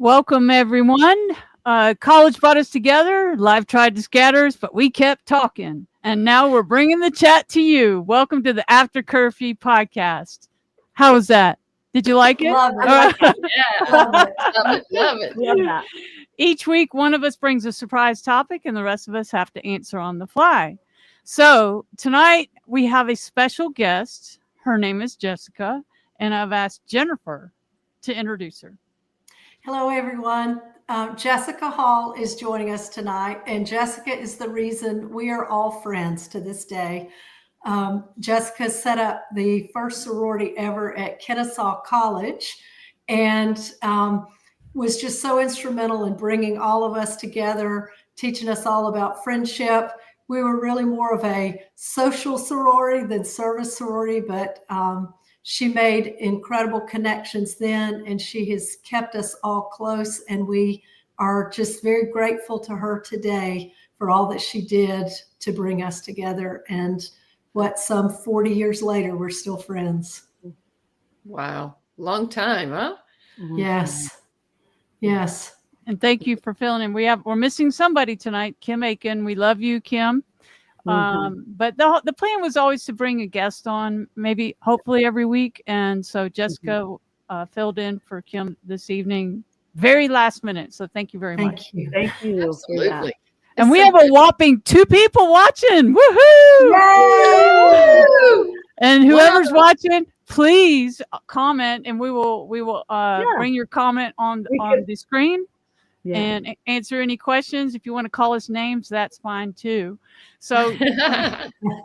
Welcome, everyone. College brought us together. Life tried to scatter us, but we kept talking. And now we're bringing the chat to you. Welcome to the After Curfew podcast. How was that? Did you like it? Love I like it. it. Love it. Love it. Love it. Love that. Each week, one of us brings a surprise topic, and the rest of us have to answer on the fly. So tonight, we have a special guest. Her name is Jessica, and I've asked Jennifer to introduce her. Hello, everyone. Jessica Hall is joining us tonight, and Jessica is the reason we are all friends to this day. Jessica set up the first sorority ever at Kennesaw College and was just so instrumental in bringing all of us together, teaching us all about friendship. We were really more of a social sorority than service sorority, but she made incredible connections then, and she has kept us all close, and we are just very grateful to her today for all that she did to bring us together. And some 40 years later, we're still friends. Wow. Long time, huh? Yes. Yes. And thank you for filling in. We're missing somebody tonight, Kim Aiken. We love you, Kim. But the plan was always to bring a guest on, maybe hopefully every week. And so Jessica filled in for Kim this evening, very last minute. So thank you very much. Thank you. Absolutely. And we have a whopping 2 people watching. Woohoo! Yay! And whoever's watching, please comment, and we will bring your comment on the screen. Yeah. And answer any questions. If you want to call us names, that's fine too. So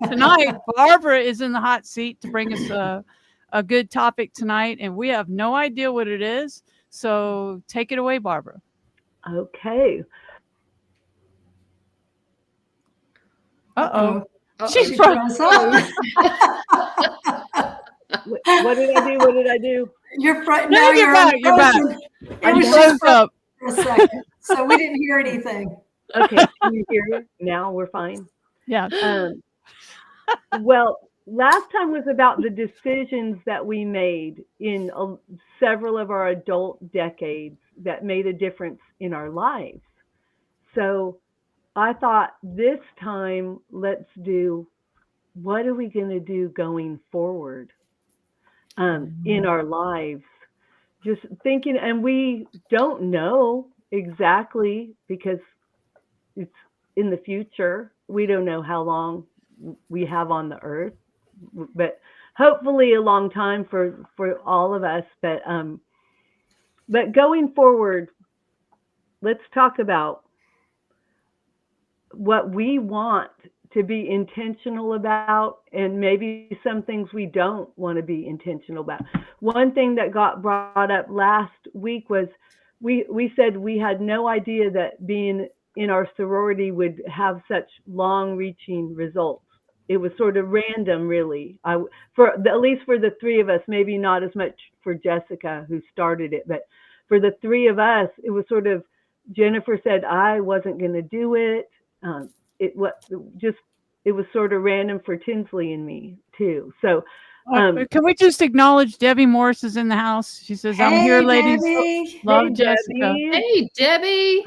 tonight, Barbara is in the hot seat to bring us a good topic tonight, and we have no idea what it is. So take it away, Barbara. Okay. Uh-oh. She froze up. What did I do? What did I do? You're back. You're back. It was just up for a second, so we didn't hear anything. Okay, can you hear me? Now we're fine. Yeah. Well, last time was about the decisions that we made in several of our adult decades that made a difference in our lives. So I thought this time, let's do, what are we going to do going forward in our lives? Just thinking, and we don't know exactly because it's in the future. We don't know how long we have on the earth, but hopefully a long time for all of us. But going forward, let's talk about what we want to be intentional about, and maybe some things we don't want to be intentional about. One thing that got brought up last week was we said we had no idea that being in our sorority would have such long-reaching results. It was sort of random, really. At least for the three of us, maybe not as much for Jessica, who started it, but for the three of us, it was sort of, Jennifer said I wasn't going to do it. It was sort of random for Tinsley and me too. So can we just acknowledge Debbie Morris is in the house? She says, "I'm here, ladies. Debbie. Love Jessica." Hey, Debbie.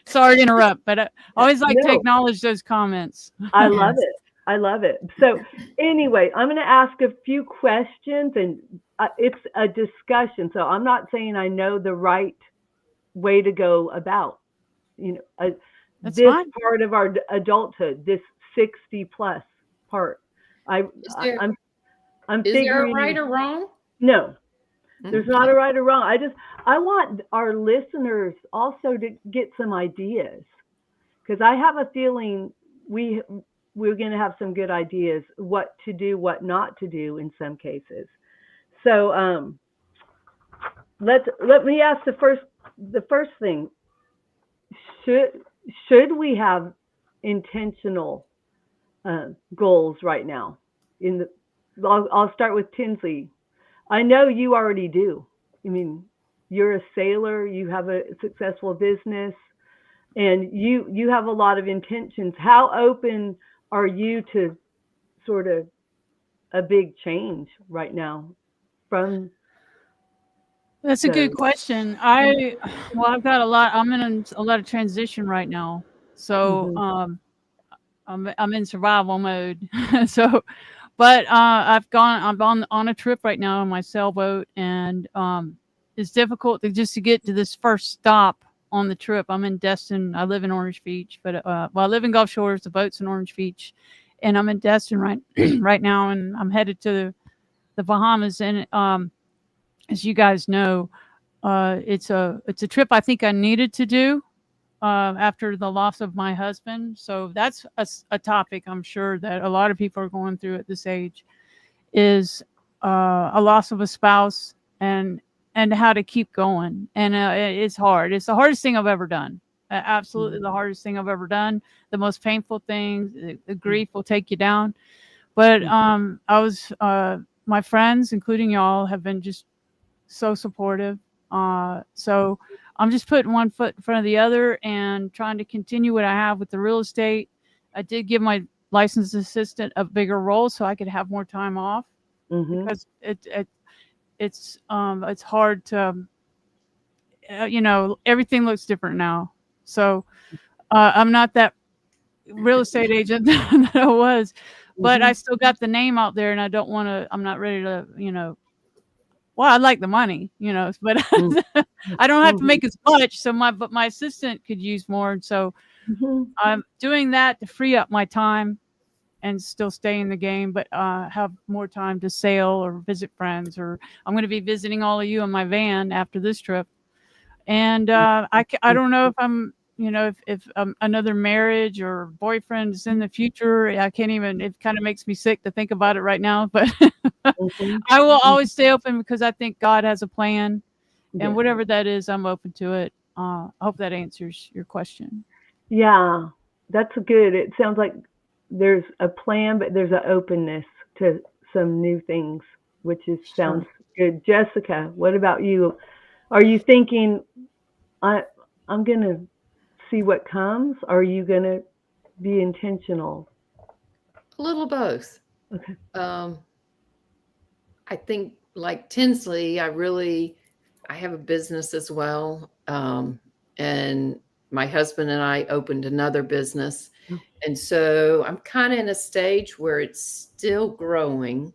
Sorry to interrupt, but I always like to acknowledge those comments. I love it. I love it. So anyway, I'm going to ask a few questions, and it's a discussion. So I'm not saying I know the right way to go about, That's this fine. part of our adulthood, this 60 plus part. I'm Is there a right or wrong? No, there's not a right or wrong. I want our listeners also to get some ideas, because I have a feeling we're going to have some good ideas, what to do, what not to do in some cases. So let me ask the first thing. Should we have intentional goals right now? I'll start with Tinsley. I know you already do. I mean, you're a sailor, you have a successful business, and you have a lot of intentions. How open are you to sort of a big change right now from That's a good question. I've got a lot. I'm in a lot of transition right now, so I'm in survival mode. So, but I'm on a trip right now on my sailboat, and it's difficult to get to this first stop on the trip. I'm in Destin. I live in Orange Beach, but I live in Gulf Shores. The boat's in Orange Beach, and I'm in Destin right right now, and I'm headed to the Bahamas. And as you guys know, it's a trip I think I needed to do after the loss of my husband. So that's a topic I'm sure that a lot of people are going through at this age, is a loss of a spouse, and how to keep going. And it's hard. It's the hardest thing I've ever done. Absolutely the hardest thing I've ever done. The most painful thing. The grief will take you down. But my friends, including y'all, have been just so supportive. So I'm just putting one foot in front of the other and trying to continue what I have with the real estate. I did give my licensed assistant a bigger role so I could have more time off, because it's hard to, everything looks different now. So I'm not that real estate agent that I was, but I still got the name out there, and I'm not ready to, well, I like the money, but I don't have to make as much. So my assistant could use more. And so I'm doing that to free up my time and still stay in the game, but have more time to sail or visit friends. Or I'm going to be visiting all of you in my van after this trip. And I don't know if I'm, if another marriage or boyfriend is in the future. I can't even, it kind of makes me sick to think about it right now, but I will always stay open, because I think God has a plan, and whatever that is, I'm open to it. I hope that answers your question. Yeah, that's good. It sounds like there's a plan, but there's an openness to some new things, which sounds good. Jessica, what about you? Are you thinking, I'm going to see what comes? Or are you going to be intentional? A little both. Okay. I think, like Tinsley, I have a business as well. And my husband and I opened another business. And so I'm kind of in a stage where it's still growing,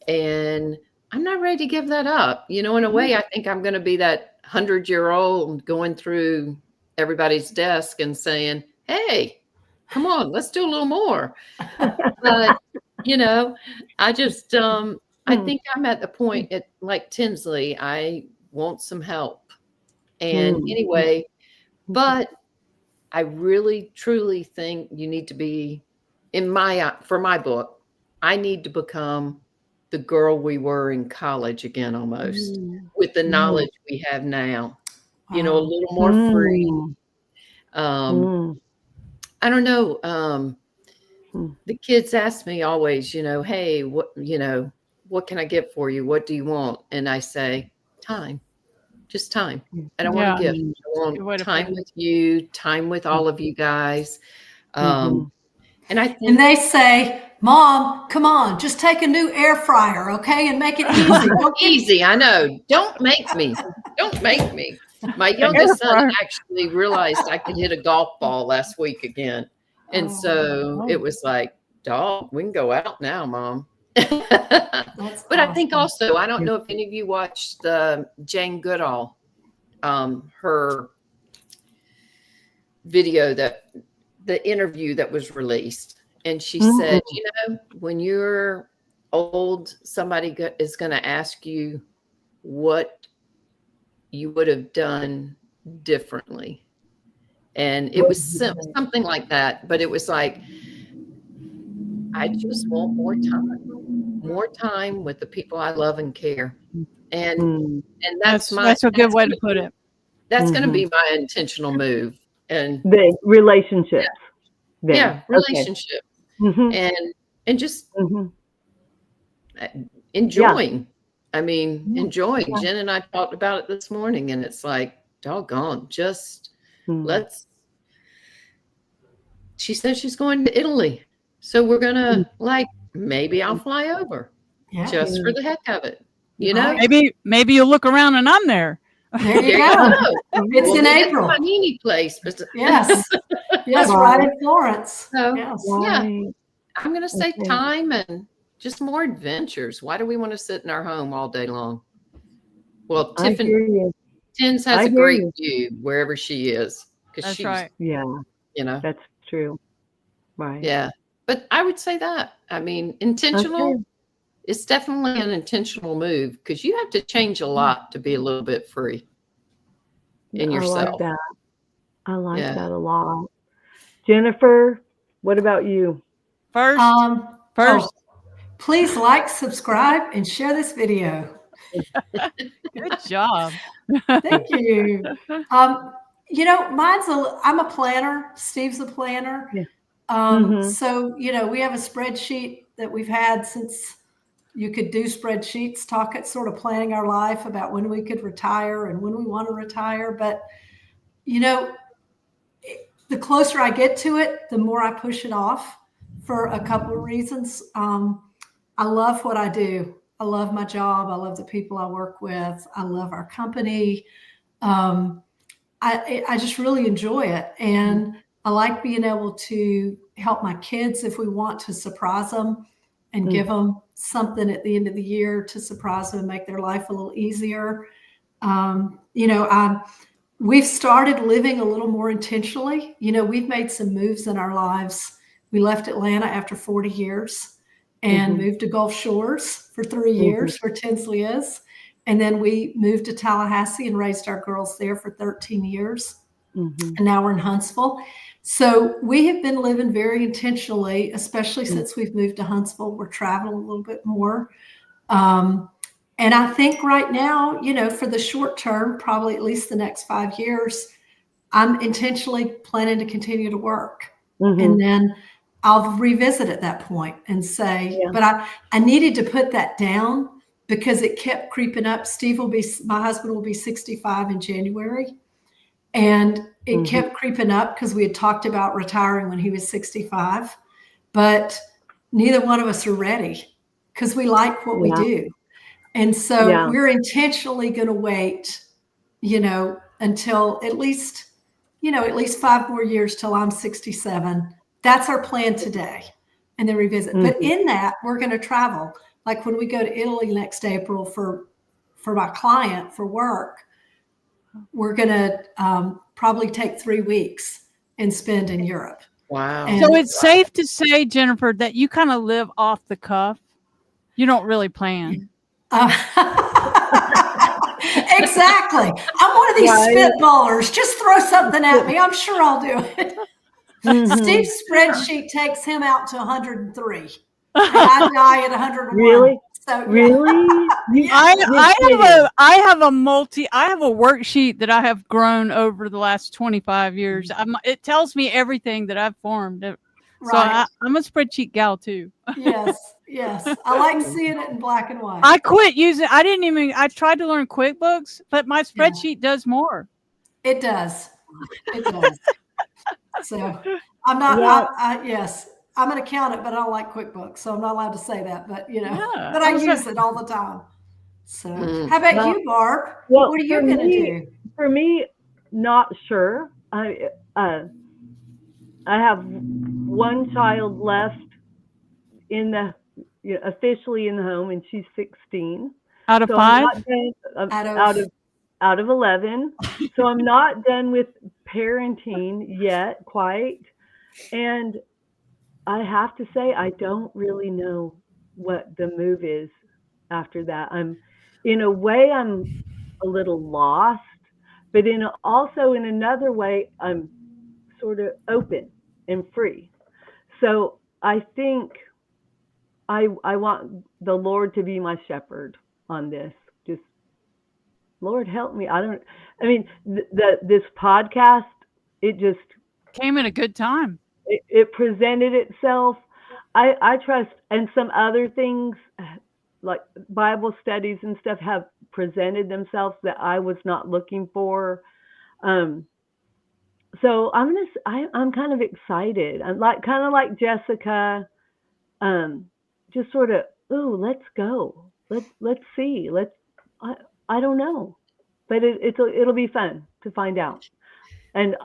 and I'm not ready to give that up. In a way, I think I'm going to be that 100-year-old going through everybody's desk and saying, hey, come on, let's do a little more. But, I just, I think I'm at the point like Tinsley, I want some help. And anyway, but I really, truly think you need to be, for my book, I need to become the girl we were in college again, almost, with the knowledge we have now, a little more free. I don't know. The kids ask me always, hey, what can I get for you? What do you want? And I say, time. Just time. I don't want to give. I want time with you, time with all of you guys. And I think, and they say, Mom, come on, just take a new air fryer, okay, and make it easy. Easy, I know. Don't make me. Don't make me. My youngest son actually realized I could hit a golf ball last week again. And so it was like, dog, we can go out now, Mom. But I think also, I don't know if any of you watched the Jane Goodall, her video, the interview that was released. And she said, when you're old, somebody is going to ask you what you would have done differently. And it was something like that. But it was like, I just want more time with the people I love and care. And that's a good way to put it. That's going to be my intentional move. And the relationships. Relationships. And just enjoying. I mean, enjoying. Jen and I talked about it this morning, and it's like, doggone, just she says she's going to Italy. So we're going to maybe I'll fly over just for the heck of it. You know, maybe you'll look around and I'm there. There you go. It's in April. Panini place. Yes. Yes, right in Florence. So, yes. Yeah. I'm going to say time and just more adventures. Why do we want to sit in our home all day long? Well, Tiffany Tins has a great view wherever she is. That's right. Yeah. You know, that's true. Right. Yeah. But I would say that. I mean, intentional. Okay. It's definitely an intentional move because you have to change a lot to be a little bit free in yourself. I like that. I like that a lot. Jennifer, what about you? First, please like, subscribe, and share this video. Good job. Thank you. You know, I'm a planner. Steve's a planner. Yeah. So, you know, we have a spreadsheet that we've had since you could do spreadsheets, sort of planning our life about when we could retire and when we want to retire. But, you know, the closer I get to it, the more I push it off for a couple of reasons. I love what I do. I love my job. I love the people I work with. I love our company. I just really enjoy it. And I like being able to help my kids if we want to surprise them and give them something at the end of the year to surprise them and make their life a little easier. You know, we've started living a little more intentionally. You know, we've made some moves in our lives. We left Atlanta after 40 years and moved to Gulf Shores for 3 years, where Tinsley is. And then we moved to Tallahassee and raised our girls there for 13 years. And now we're in Huntsville. So we have been living very intentionally, especially since we've moved to Huntsville. We're traveling a little bit more. And I think right now, you know, for the short term, probably at least the next 5 years, I'm intentionally planning to continue to work. And then I'll revisit at that point and say, but I needed to put that down because it kept creeping up. My husband will be 65 in January. And it kept creeping up because we had talked about retiring when he was 65, but neither one of us are ready because we like what we do. And so we're intentionally going to wait, you know, until at least 5 more years till I'm 67. That's our plan today. And then revisit. But in that, we're going to travel. Like when we go to Italy next April for my client for work, we're going to probably take 3 weeks and spend in Europe. Wow. And so it's safe to say, Jennifer, that you kind of live off the cuff. You don't really plan. Exactly. I'm one of these spitballers. Just throw something at me. I'm sure I'll do it. Steve's spreadsheet takes him out to 103. And I die at 101. Really? So, really? I have a worksheet that I have grown over the last 25 years. It tells me everything that I've formed. So I'm a spreadsheet gal too. Yes. I like seeing it in black and white. I quit using. I tried to learn QuickBooks, but my spreadsheet does more. It does. So I'm not. I'm an accountant, but I don't like QuickBooks, so I'm not allowed to say that. But but I use it all the time. So how about you, Barb? Well, what are you going to do? For me, not sure. I have one child left officially in the home, and she's 16. Out of 5? Out of 11. So I'm not done with parenting yet, quite. And I have to say, I don't really know what the move is after that. In a way, I'm a little lost, but also in another way, I'm sort of open and free. So I think I want the Lord to be my shepherd on this. Just, Lord, help me. This podcast, it just came at a good time. It presented itself. I trust, and some other things like Bible studies and stuff have presented themselves that I was not looking for. So I'm kind of excited. I'm kind of like Jessica, just sort of, ooh, let's go. let's see. I don't know, but it'll be fun to find out, and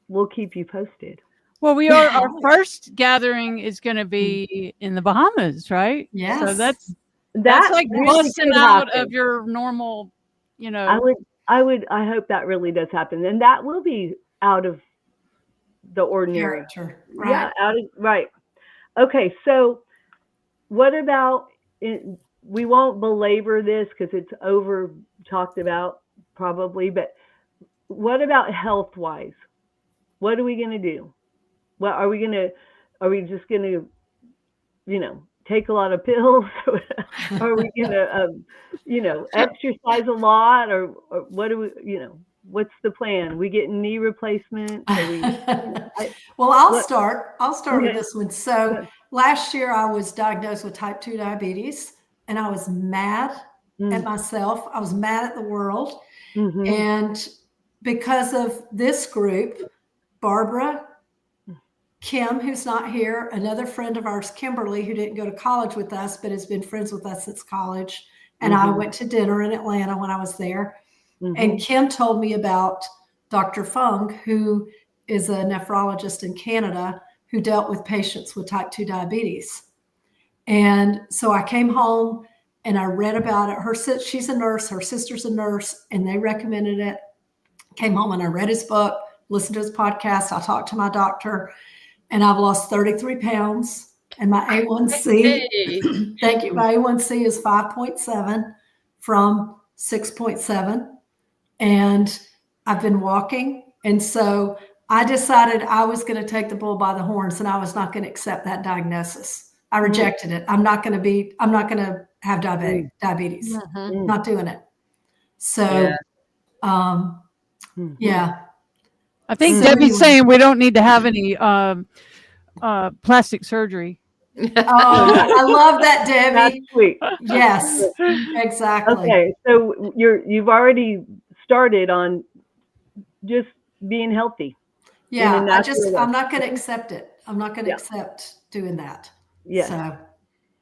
we'll keep you posted. Well, our first gathering is going to be in the Bahamas, right? Yes. So that's like really busting could out happen. of your normal, I hope that really does happen, and that will be out of the ordinary. Character, right? Yeah, right. Okay, so what about? We won't belabor this because it's over talked about probably, but what about health wise? What are we going to do? What are we just going to, take a lot of pills? Are we going to, exercise a lot, or what do we, what's the plan? We getting knee replacements? Well, I'll start Okay. with this one. So last year I was diagnosed with type 2 diabetes, and I was mad at myself. I was mad at the world. Mm-hmm. And because of this group, Barbara, Kim, who's not here, another friend of ours, Kimberly, who didn't go to college with us, but has been friends with us since college. And I went to dinner in Atlanta when I was there. And Kim told me about Dr. Fung, who is a nephrologist in Canada who dealt with patients with type 2 diabetes. And so I came home and I read about it. She's a nurse, her sister's a nurse, and they recommended it. Came home and I read his book, listened to his podcast. I talked to my doctor, and I've lost 33 pounds. And my A1C, thank you, my A1C is 5.7 from 6.7. And I've been walking. And so I decided I was going to take the bull by the horns, and I was not going to accept that diagnosis. I rejected it. I'm not going to have diabetes. Not doing it. So, yeah. I think Debbie's saying we don't need to have any plastic surgery. Oh, I love that, Debbie. That's sweet. Yes, exactly. Okay, so you've already started on just being healthy. Yeah, I'm not going to accept it. I'm not going to accept doing that. Yeah. So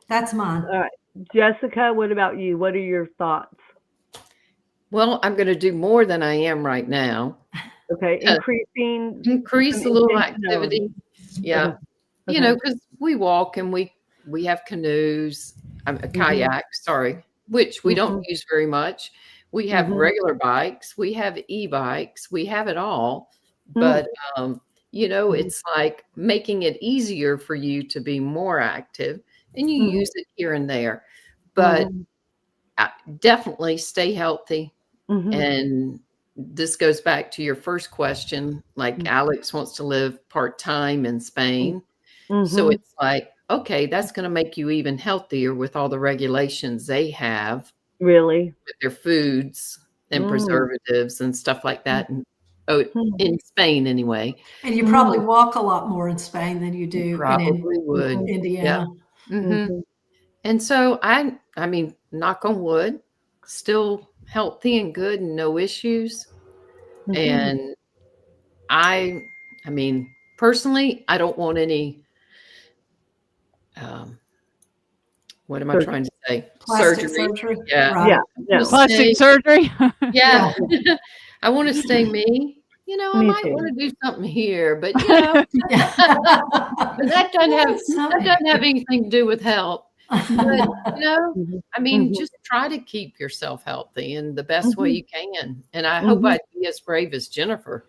that's mine. All right. Jessica, what about you? What are your thoughts? Well, I'm going to do more than I am right now. Okay. Increase a little activity. Yeah. Okay. Because we walk and we have canoes, kayaks, which we don't use very much. We have regular bikes. We have e-bikes. We have it all. But, it's like making it easier for you to be more active, and you use it here and there. But definitely stay healthy. And this goes back to your first question. Like Alex wants to live part-time in Spain. So it's like, okay, that's going to make you even healthier with all the regulations they have. Really? With their foods and preservatives and stuff like that. And in Spain anyway. And you probably walk a lot more in Spain than you do in Indiana. Yeah. And so I mean, knock on wood, still healthy and good and no issues. And I mean, personally, I don't want any, what am I trying to say? Plastic surgery. Yeah. Right. Yeah. Plastic surgery. Yeah. I want to stay me. I might want to do something here, but but that doesn't have anything to do with health. But I mean, just try to keep yourself healthy in the best way you can. And I hope I'd be as brave as Jennifer,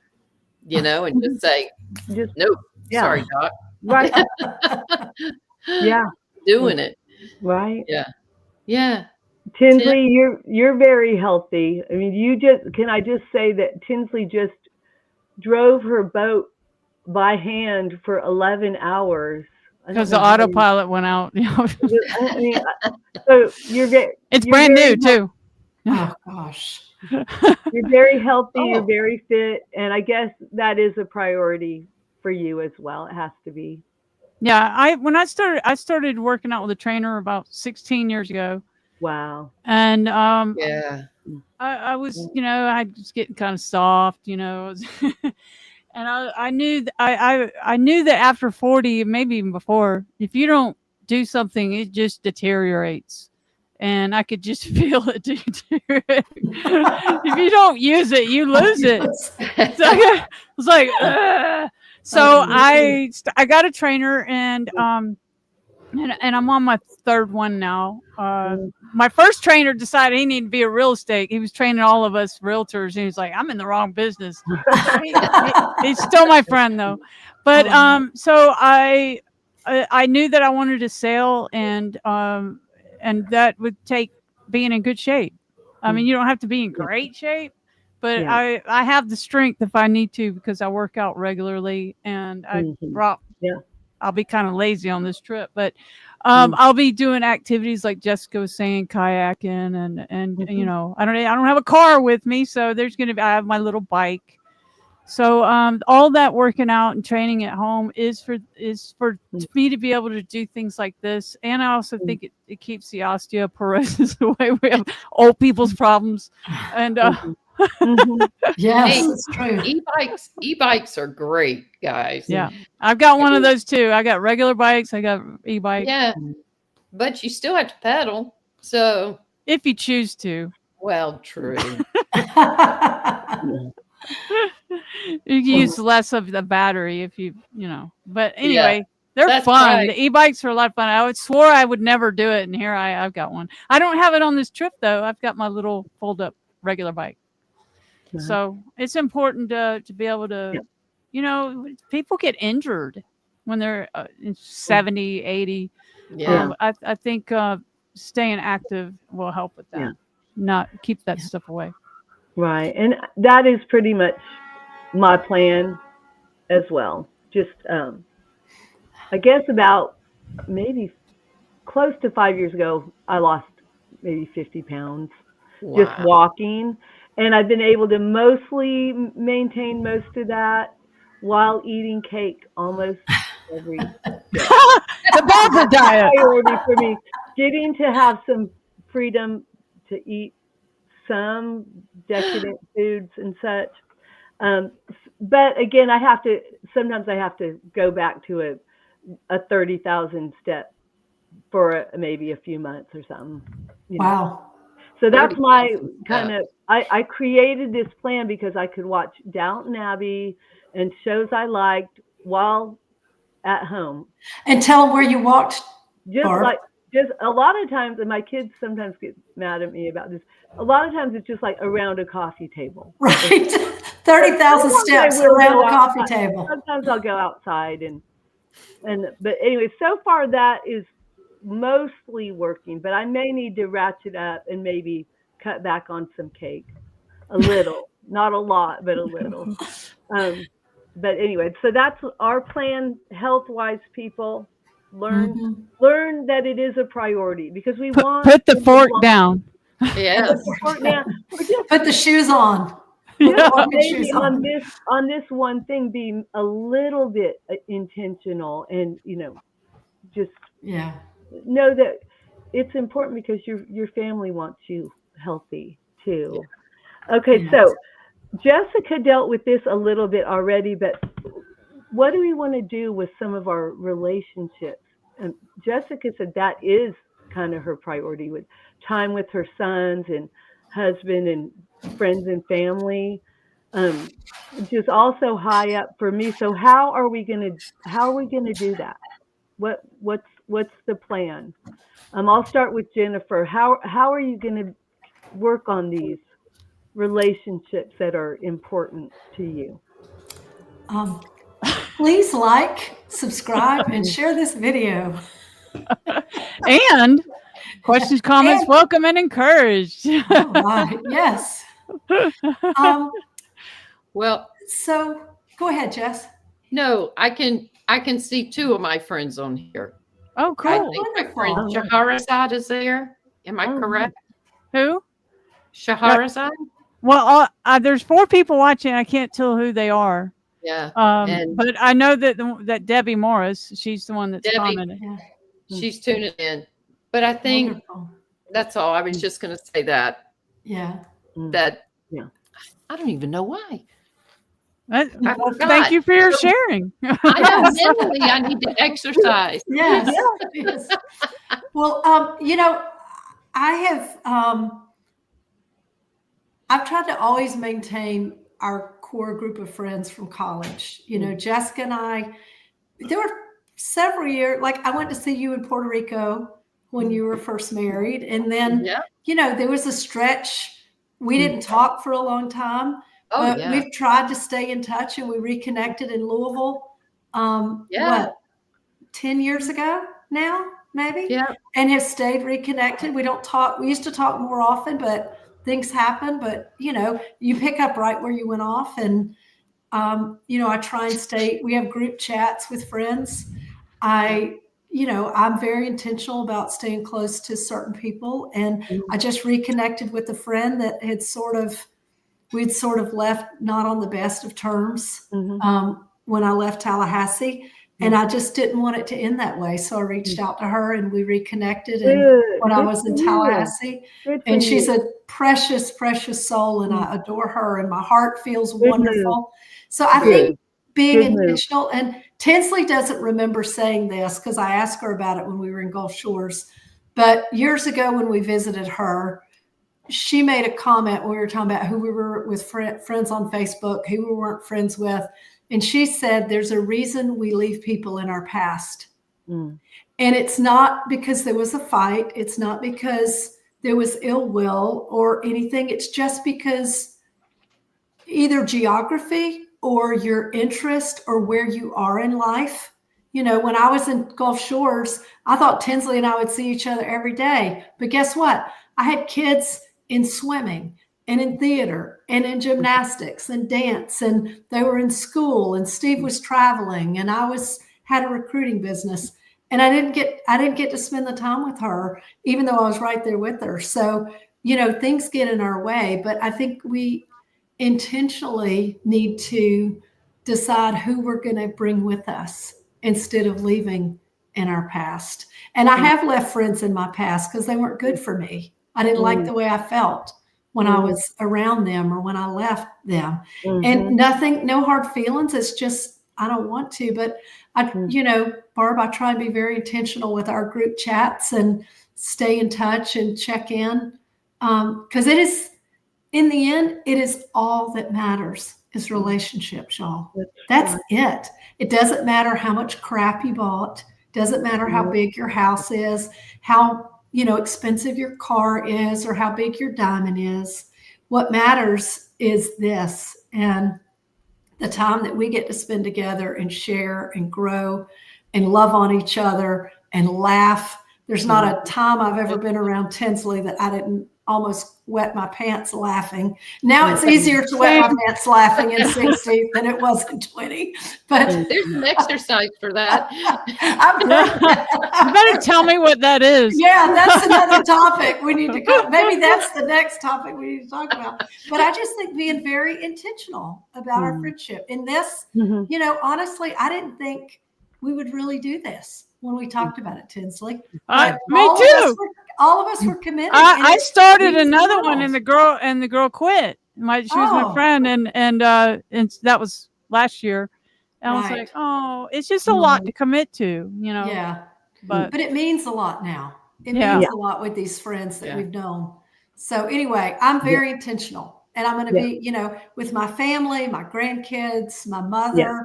and just say, nope, sorry, doc. Right. Yeah. Doing it. Right. Yeah. Yeah. Tinsley, you're very healthy. I mean, can I just say that Tinsley just drove her boat by hand for 11 hours. Because the autopilot went out. I mean, so it's brand new too. Oh gosh. You're very healthy, you're very fit, and I guess that is a priority for you as well. It has to be. Yeah, when I started working out with a trainer about 16 years ago. Wow. And I was, I was getting kind of soft, and I knew I knew that after 40, maybe even before, if you don't do something, it just deteriorates. and I could just feel it. If you don't use it, you lose it. So I was like, ugh. So I got a trainer, and I'm on my third one now. My first trainer decided he needed to be a real estate. He was training all of us realtors, and he was like, I'm in the wrong business. He's still my friend though. But so I knew that I wanted to sail, and that would take being in good shape. I mean, you don't have to be in great shape, but I have the strength if I need to, because I work out regularly, and I'll be kind of lazy on this trip, but I'll be doing activities like Jessica was saying, kayaking, and you know, I don't have a car with me, so I have my little bike. So all that working out and training at home is for me to be able to do things like this. And I also think it keeps the osteoporosis away. We have old people's problems. And yes, it's true. E-bikes are great, guys. Yeah. I've got one of those too. I got regular bikes. I got e-bike. Yeah. But you still have to pedal. So if you choose to. Well, true. You can use less of the battery if you know. But anyway, they're fun. Right. The e-bikes are a lot of fun. I swore I would never do it, and here I've got one. I don't have it on this trip though. I've got my little fold-up regular bike. So it's important to be able to, you know, people get injured when they're 70, 80. Yeah. I think staying active will help with that. Not keep that stuff away. Right. And that is pretty much my plan as well. Just, I guess about maybe close to 5 years ago, I lost maybe 50 pounds just walking. And I've been able to mostly maintain most of that while eating cake almost every day. The Barber diet. Priority for me. Getting to have some freedom to eat some decadent foods and such. But again, sometimes I have to go back to a 30,000 step for maybe a few months or something. Wow. So that's my kind of, I created this plan because I could watch Downton Abbey and shows I liked while at home. And tell them where you walked. Just a lot of times, and my kids sometimes get mad at me about this. A lot of times it's just like around a coffee table. Right. 30,000 steps around a coffee table. Sometimes I'll go outside but anyway, so far that is mostly working, but I may need to ratchet up and maybe cut back on some cake a little, not a lot, but a little. But anyway, so that's our plan health-wise, people. Learn that it is a priority because we put the fork down. Yeah. Put the shoes on. Maybe on this one thing, be a little bit intentional, and just know that it's important because your family wants you healthy too. Okay, so Jessica dealt with this a little bit already, but what do we want to do with some of our relationships? And Jessica said that is kind of her priority, with time with her sons and husband and friends and family. Just also high up for me. So how are we gonna do that? What's the plan? I'll start with Jennifer. How are you gonna work on these relationships that are important to you? Please like, subscribe, and share this video. And questions, comments, welcome and encouraged. Yes. Well, so go ahead, Jess. No, I can see two of my friends on here. Oh, cool. I think my friend Shahrazad is there. Am I correct? Who? Shahrazad? Well, there's 4 people watching. I can't tell who they are. Yeah. But I know that Debbie Morris, she's the one that's commented. Yeah. She's tuning in. But I think that's all. I was just going to say that. Yeah. I don't even know why. Thank you for your sharing. I know mentally I need to exercise. Yes. Well, I have, I've tried to always maintain our core group of friends from college. You know, Jessica and I, there were several years, like I went to see you in Puerto Rico when you were first married. And then, you know, there was a stretch. We didn't talk for a long time, but we've tried to stay in touch, and we reconnected in Louisville. What, 10 years ago now, maybe? And have stayed reconnected. We don't talk. We used to talk more often, but things happen. But, you know, you pick up right where you went off. And, you know, I try and stay, we have group chats with friends. You know, I'm very intentional about staying close to certain people. And I just reconnected with a friend that had we'd sort of left not on the best of terms when I left Tallahassee. And I just didn't want it to end that way. So I reached out to her, and we reconnected when I was in Tallahassee. And she's a precious, precious soul, and I adore her, and my heart feels wonderful. So I think being intentional, and Tinsley doesn't remember saying this because I asked her about it when we were in Gulf Shores. But years ago when we visited her, she made a comment when we were talking about who we were with friends on Facebook, who we weren't friends with. And she said, there's a reason we leave people in our past. And it's not because there was a fight. It's not because there was ill will or anything. It's just because either geography or your interest or where you are in life. You know, when I was in Gulf Shores, I thought Tinsley and I would see each other every day. But guess what? I had kids in swimming and in theater and in gymnastics and dance, and they were in school, and Steve was traveling, and I had a recruiting business, and I didn't get to spend the time with her, even though I was right there with her. So, you know, things get in our way, but I think we intentionally need to decide who we're going to bring with us instead of leaving in our past. And I have left friends in my past because they weren't good for me. I didn't like the way I felt when I was around them or when I left them. And no hard feelings. It's just, I don't want to, but you know, Barb, I try and be very intentional with our group chats and stay in touch and check in. Because it is, in the end, it is all that matters is relationships, y'all. That's it. It doesn't matter how much crap you bought. Doesn't matter how big your house is, how, you know, expensive your car is, or how big your diamond is. What matters is this, and the time that we get to spend together and share and grow and love on each other and laugh. There's not a time I've ever been around Tinsley that I didn't almost wet my pants laughing. Now it's easier to wet my pants laughing in 60 than it was in 20. But there's an exercise for that. You better tell me what that is. Yeah, that's another topic we need to go. Maybe that's the next topic we need to talk about. But I just think being very intentional about our friendship. In this, you know, honestly, I didn't think we would really do this when we talked about it, Tinsley. Me too. All of us were committed. I started another one, and the girl quit. She was my friend, and that was last year. And I was like, oh, it's just a lot to commit to, you know. Yeah, but it means a lot now. It means a lot with these friends that we've known. So anyway, I'm very intentional, and I'm going to be, you know, with my family, my grandkids, my mother,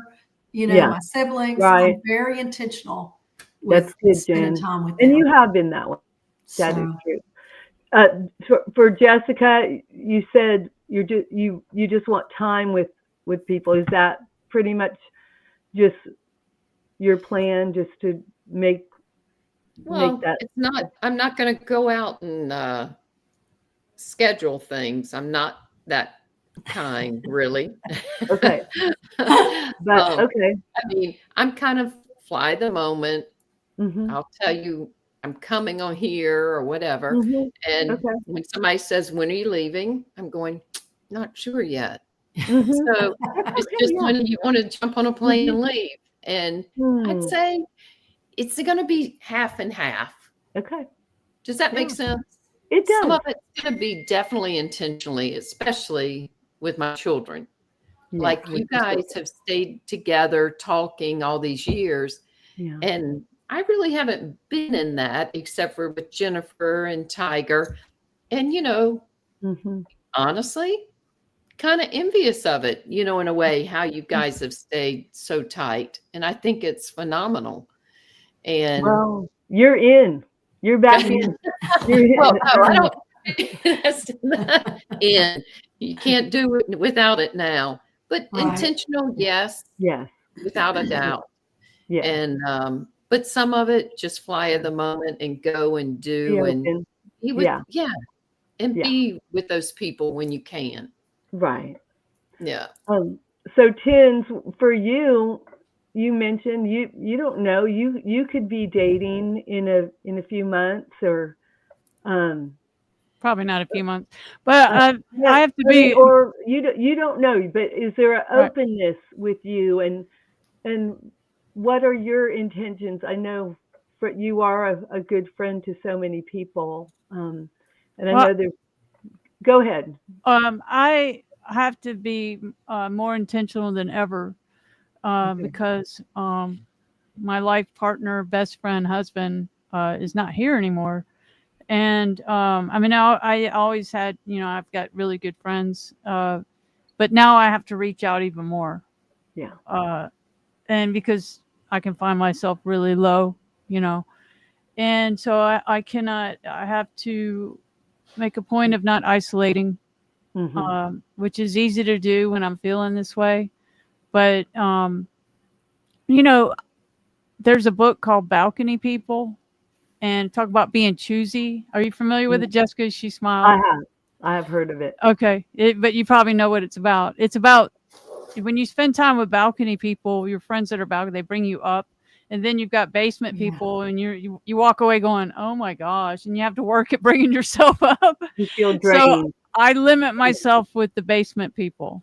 you know, my siblings. I'm very intentional with spending time with them. And you have been that way. That is true. For Jessica, you said you just want time with people. Is that pretty much just your plan, just to make that? It's not. I'm not going to go out and schedule things. I'm not that kind, really. Okay. But okay. I mean, I'm kind of fly the moment. I'll tell you I'm coming on here or whatever. And when somebody says, when are you leaving? I'm going, not sure yet. So it's just when you want to jump on a plane and leave. And I'd say it's going to be half and half. Okay. Does that make sense? It does. Some of it's going to be definitely intentionally, especially with my children. Like you guys have stayed together talking all these years. And I really haven't been in that except for with Jennifer and Tiger. And, honestly, kind of envious of it, in a way, how you guys have stayed so tight. And I think it's phenomenal. And well, you're in. You're back in. You're in. well, no, I don't. And you can't do it without it now. But Right. intentional, yes, Yes. without a doubt. Yeah. And but some of it just fly of the moment and go and do and be with, and be with those people when you can. Right. Yeah. So Tins, for you, you mentioned you don't know, you could be dating in a few months, or probably not a few months, but I have to be, or you don't know, but is there an right. openness with you, and what are your intentions? I know you are a good friend to so many people, and I know there's. Go ahead. I have to be more intentional than ever because my life partner, best friend, husband is not here anymore. And I mean, I always had, I've got really good friends, but now I have to reach out even more. Yeah. And because I can find myself really low, and so I have to make a point of not isolating, which is easy to do when I'm feeling this way. But, there's a book called Balcony People and talk about being choosy. Are you familiar with it, Jessica? She smiled. I have heard of it. Okay. But you probably know what it's about. It's about when you spend time with balcony people, your friends that are balcony, they bring you up. And then you've got basement people, and you walk away going, oh my gosh, and you have to work at bringing yourself up. You feel drained. So I limit myself with the basement people.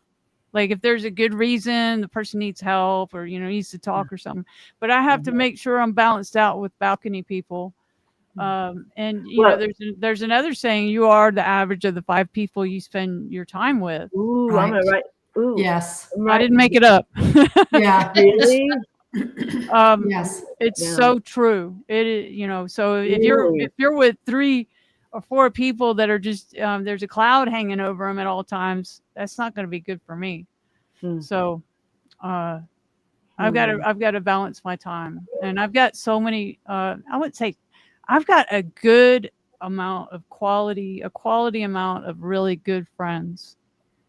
Like if there's a good reason the person needs help or, needs to talk or something, but I have to make sure I'm balanced out with balcony people. And there's another saying, you are the average of the 5 people you spend your time with. Ooh, right. I'm gonna write. Ooh, yes, I didn't make it up. Yeah, really. Yes, it's so true. It is, so if you're with 3 or 4 people that are just there's a cloud hanging over them at all times, that's not going to be good for me. So I've got to balance my time, and I've got so many. I would say I've got a good amount of a quality amount of really good friends.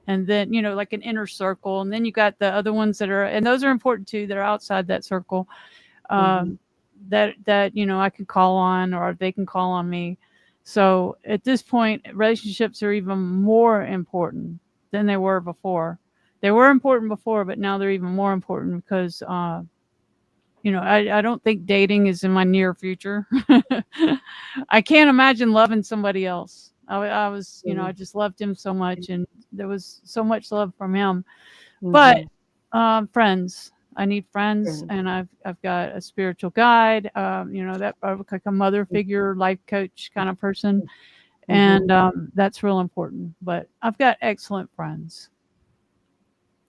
And then, like an inner circle. And then you got the other ones that are, and those are important too, that are outside that circle, that I can call on, or they can call on me. So at this point, relationships are even more important than they were before. They were important before, but now they're even more important because, I don't think dating is in my near future. I can't imagine loving somebody else. I was, I just loved him so much, and there was so much love from him. But friends, I need friends, and I've got a spiritual guide. That like a mother figure, life coach kind of person, and that's real important. But I've got excellent friends.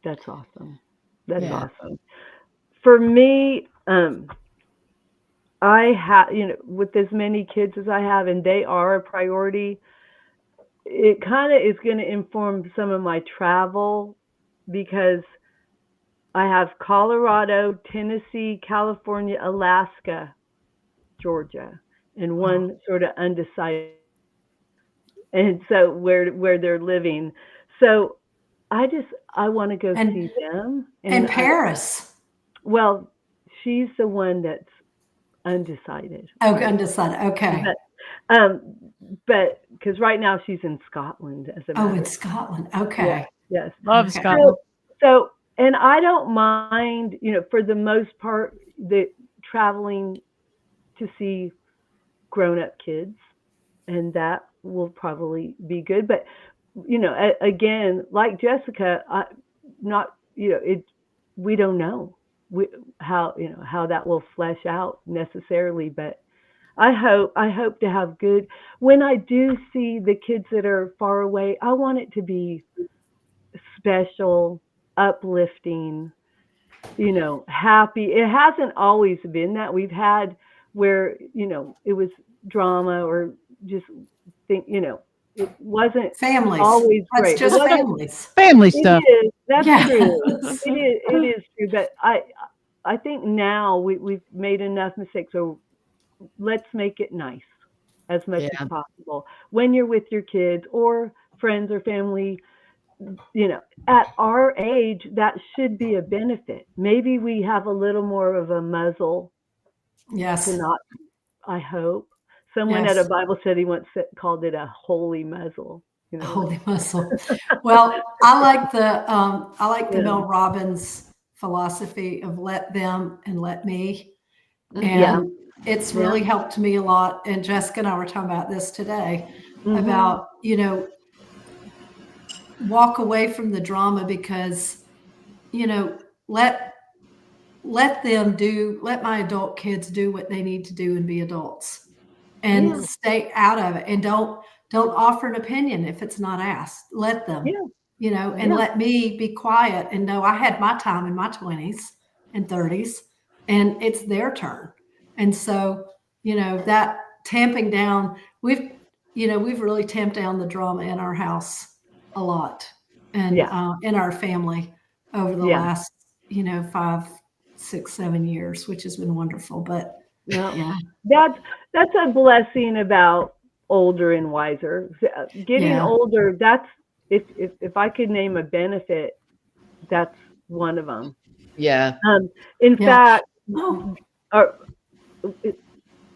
That's awesome. That's awesome. For me, I have, with as many kids as I have, and they are a priority, it kind of is going to inform some of my travel, because I have Colorado, Tennessee, California, Alaska, Georgia, and one sort of undecided. And so where they're living. So I want to go see them. And Paris. Well, she's the one that's undecided. Oh, right? Undecided. Okay. But because right now she's in Scotland, as a matter. Oh, in Scotland. Okay. Yes. Love Scotland. So, and I don't mind, for the most part, traveling to see grown-up kids, and that will probably be good. But, again, like Jessica, we don't know how that will flesh out necessarily, but I hope to have good. When I do see the kids that are far away, I want it to be special, uplifting, happy. It hasn't always been that. We've had where, it was drama or just it wasn't Families. always That's great. just families. Family stuff. It is. That's Yes. true. It is true. But I think now we've made enough mistakes, so let's make it nice as much as possible. When you're with your kids or friends or family, at our age, that should be a benefit. Maybe we have a little more of a muzzle Yes. to not, I hope. Someone at a Bible study once called it a holy muzzle. Holy muzzle. Well, I like the Mel Robbins philosophy of let them and let me. And it's really helped me a lot. And Jessica and I were talking about this today about, walk away from the drama because, let my adult kids do what they need to do and be adults and stay out of it. And don't offer an opinion if it's not asked. Let them, and let me be quiet and know I had my time in my 20s and 30s and it's their turn. And so, that tamping down, we've really tamped down the drama in our house a lot and in our family over the last, 5, 6, 7 years, which has been wonderful. But that's a blessing about older and wiser. Getting older, that's if I could name a benefit, that's one of them. Yeah. In fact,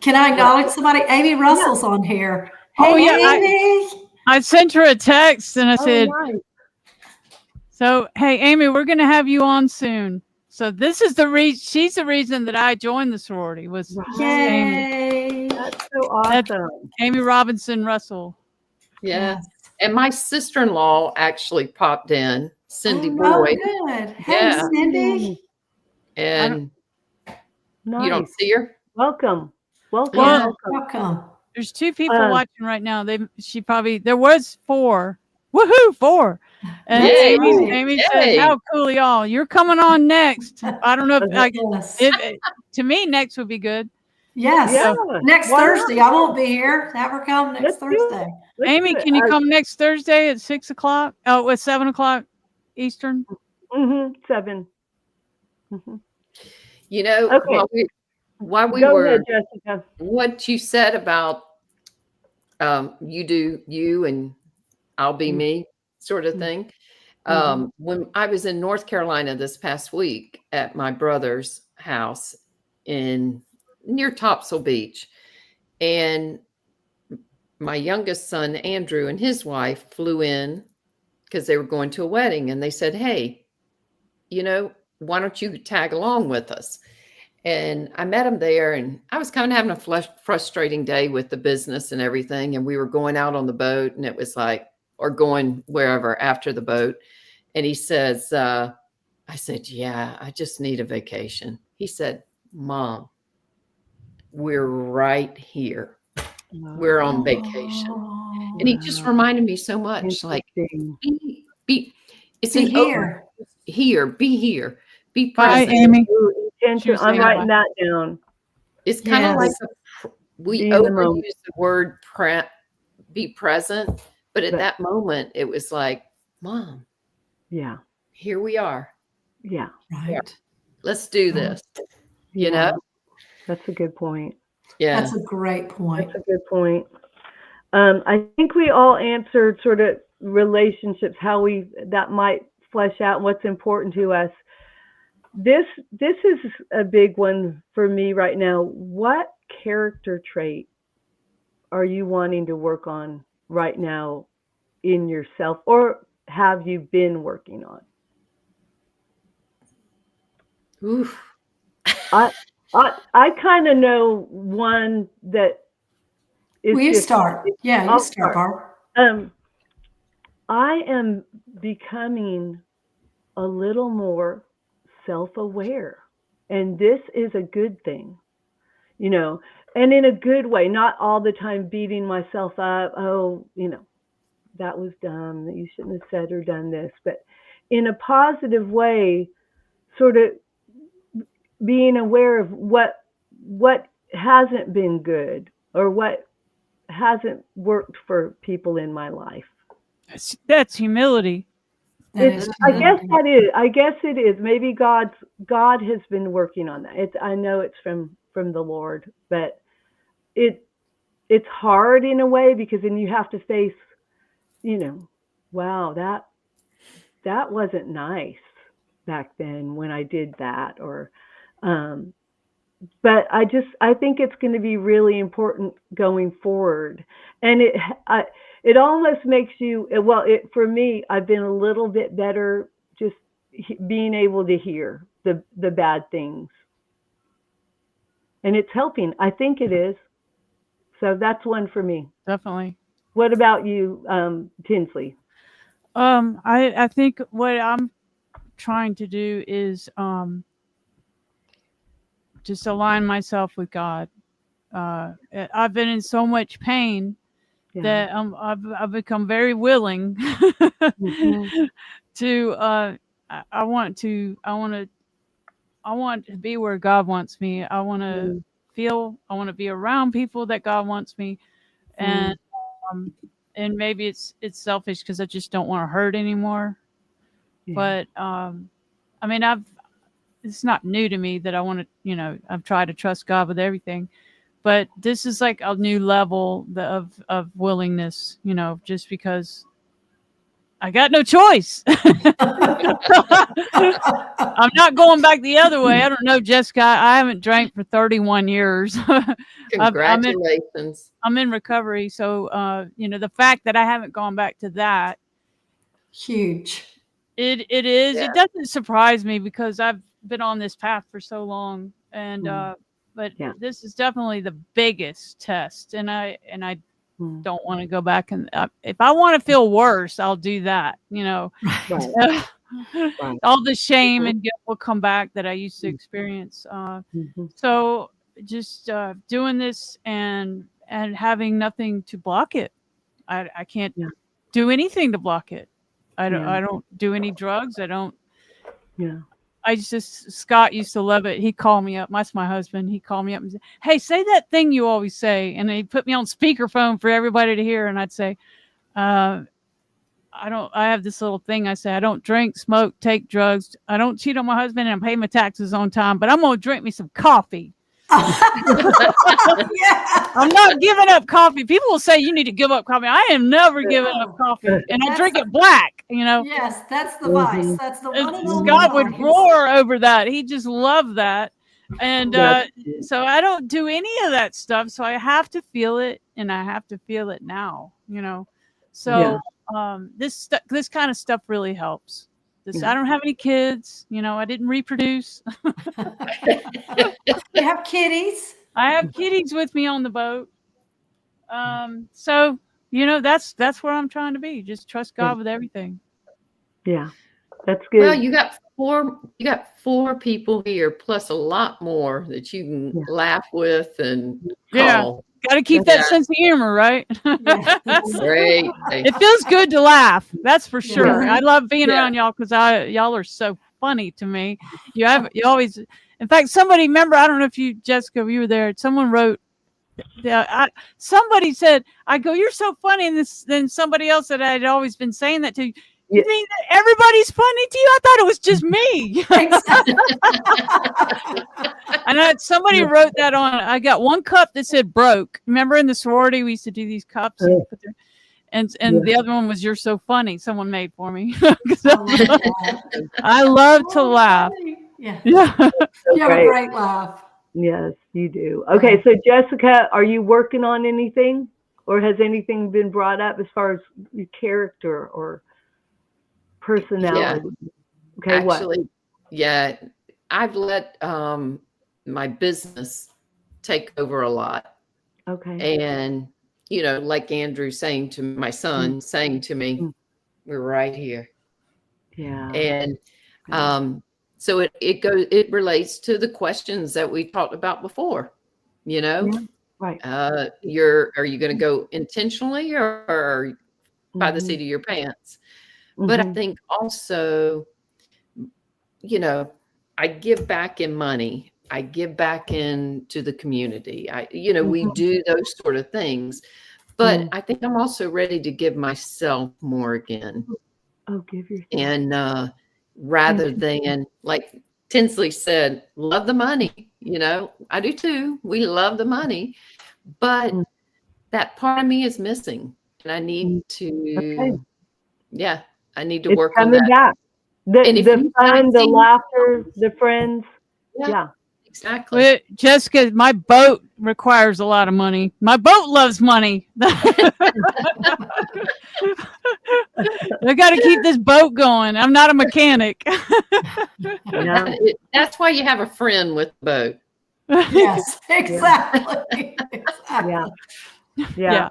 can I acknowledge somebody? Amy Russell's on here. Hey, Amy. I sent her a text and I said, nice. So, hey, Amy, we're going to have you on soon. So this is the reason. She's the reason that I joined the sorority was Amy. That's so awesome. That's Amy Robinson Russell. Yeah. And my sister-in-law actually popped in, Cindy Boyd. Oh, good. Hey, Cindy. And nice. You don't see her? Welcome. Welcome. There's 2 people watching right now. There was 4. Woohoo, 4. And Amy said, how cool y'all. You're coming on next. I don't know if to me, next would be good. Yes. Next Thursday. I won't be here. Have her come next Thursday. Amy, can you come next Thursday at 6 o'clock? Oh, at 7 o'clock Eastern? 7. While we Go were, ahead, Jessica. What you said about you do you and I'll be me sort of thing. When I was in North Carolina this past week at my brother's house near Topsail Beach, and my youngest son, Andrew, and his wife flew in because they were going to a wedding, and they said, hey, why don't you tag along with us? And I met him there, and I was kind of having a frustrating day with the business and everything. And we were going out on the boat, and it was like, or going wherever after the boat. And he says, I said, yeah, I just need a vacation. He said, Mom, we're right here. We're on vacation. And he just reminded me so much, like, be here. Be here. Be present. Bye, Amy. I'm writing that down. It's kind of like we overuse the word be present, but at that moment it was like, Mom, here we are. Right. Yeah. Let's do this. That's a good point. Yeah, that's a great point. That's a good point. I think we all answered sort of relationships, how that might flesh out what's important to us. This is a big one for me right now. What character trait are you wanting to work on right now in yourself, or have you been working on? Oof. I kind of know one that is. Will you start? Yeah, you start, Barb. I am becoming a little more self-aware, and this is a good thing, and in a good way, not all the time beating myself up. Oh, that was dumb, that you shouldn't have said or done this, but in a positive way, sort of being aware of what hasn't been good or what hasn't worked for people in my life. That's humility. I guess that is. I guess it is. Maybe God has been working on that. I know it's from the Lord, but it's hard in a way because then you have to face, wow, that wasn't nice back then when I did that, or but I think it's going to be really important going forward, and it almost makes you, well, for me, I've been a little bit better just being able to hear the bad things, and it's helping. I think it is. So that's one for me. Definitely. What about you, Tinsley? I think what I'm trying to do is just align myself with God. I've been in so much pain that I've become very willing to I want to be where God wants me. I want to I want to be around people that God wants me, and maybe it's selfish because I just don't want to hurt anymore. But I mean, it's not new to me that I want to, I've tried to trust God with everything, but this is like a new level of willingness, just because I got no choice. I'm not going back the other way. I don't know, Jessica. I haven't drank for 31 years. Congratulations. I'm in recovery. So, the fact that I haven't gone back to that. Huge. It is. Yeah. It doesn't surprise me because I've been on this path for so long. And, but this is definitely the biggest test. And I don't want to go back. And if I want to feel worse, I'll do that, Right. All the shame and guilt will come back that I used to experience. So just doing this and having nothing to block it. I can't do anything to block it. I don't do any drugs. I don't. Yeah. Scott used to love it. He'd call me up. That's my husband. He'd call me up and say, "Hey, say that thing you always say." And he'd put me on speakerphone for everybody to hear. And I'd say, I have this little thing. I say, I don't drink, smoke, take drugs. I don't cheat on my husband and I pay my taxes on time, but I'm going to drink me some coffee. I'm not giving up coffee. People will say you need to give up coffee. I am never giving up coffee, and I drink it black. Yes, that's the vice. That's the one. Scott would roar over that. He just loved that, and so I don't do any of that stuff. So I have to feel it, and I have to feel it now. So this kind of stuff really helps. I don't have any kids. I didn't reproduce. You have kitties. I have kitties with me on the boat. So that's where I'm trying to be. Just trust God with everything. Yeah, that's good. Well, you got four people here, plus a lot more that you can laugh with and call. Got to keep that sense of humor, right? Great. It feels good to laugh. That's for sure. I love being around y'all because y'all are so funny to me. You always, in fact, somebody, remember, I don't know if you, Jessica, you were there. Someone wrote, somebody said, I go, you're so funny. And then somebody else said I had always been saying that to you. You mean that everybody's funny to you? I thought it was just me. And somebody wrote that on. I got one cup that said broke. Remember in the sorority, we used to do these cups. And the other one was, you're so funny. Someone made for me. I love to laugh. Yeah. You have a great laugh. Yes, you do. Okay, so Jessica, are you working on anything? Or has anything been brought up as far as your character or personality? Okay, actually, I've let my business take over a lot. Okay. And like Andrew saying to my son, saying to me, we're right here. Yeah. And so it relates to the questions that we talked about before, Right. Are you going to go intentionally or by the seat of your pants? But I think also, I give back in money. I give back into the community. We do those sort of things, but I think I'm also ready to give myself more again. Oh, give yourself. And rather than, like Tinsley said, love the money. I do too. We love the money, but that part of me is missing, and I need to, I need to work on that. Back. The fun, the laughter, the friends. Yeah, exactly. Well, Jessica, my boat requires a lot of money. My boat loves money. I got to keep this boat going. I'm not a mechanic. That's why you have a friend with a boat. Yes, exactly. Exactly. Yeah.